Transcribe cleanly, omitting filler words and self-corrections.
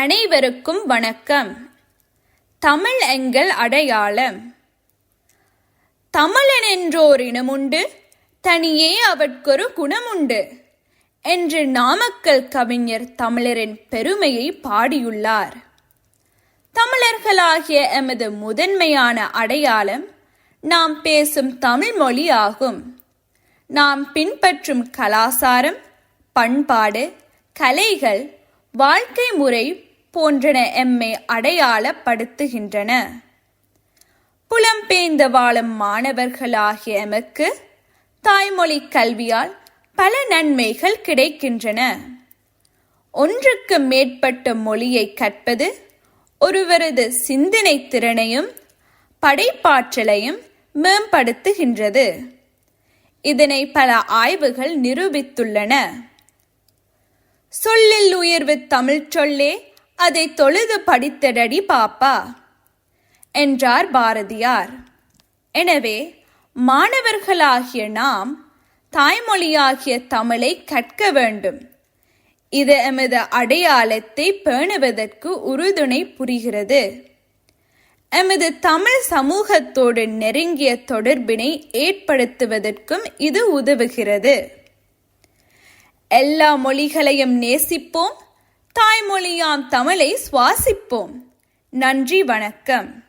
அனைவருக்கும் வணக்கம். தமிழ் எங்கள் அடையாளம். தமிழன் என்றோர் இனமுண்டு, தனியே அவற்கொரு குணமுண்டு என்று நாமக்கல் கவிஞர் தமிழரின் பெருமையை பாடியுள்ளார். தமிழர்களாகிய எமது முதன்மையான அடையாளம் நாம் பேசும் தமிழ் மொழி ஆகும். நாம் பின்பற்றும் கலாசாரம், பண்பாடு, கலைகள், வாழ்க்கை முறை போன்றன எம்மை அடையாளப்படுத்துகின்றன. புலம்பெயர்ந்து வாழும் மாணவர்களாகிய எமக்கு தாய்மொழி கல்வியால் பல நன்மைகள் கிடைக்கின்றன. ஒன்றுக்கு மேற்பட்ட மொழியை கற்பது ஒருவரது சிந்தனை திறனையும் படைப்பாற்றலையும் மேம்படுத்துகின்றது. இதனை பல ஆய்வுகள் நிரூபித்துள்ளன. சொல்லில் உயர்வு தமிழ் சொல்லே, அதை தொழுது படித்தடடி பாப்பா என்றார் பாரதியார். எனவே மாணவர்களாகிய நாம் தாய்மொழியாகிய தமிழை கற்க வேண்டும். இது எமது அடையாளத்தை பேணுவதற்கு உறுதுணை புரிகிறது. எமது தமிழ் சமூகத்தோடு நெருங்கிய தொடர்பினை ஏற்படுத்துவதற்கும் இது உதவுகிறது. எல்லா மொழிகளையும் நேசிப்போம், தாய்மொழியாம் தமிழை சுவாசிப்போம். நன்றி, வணக்கம்.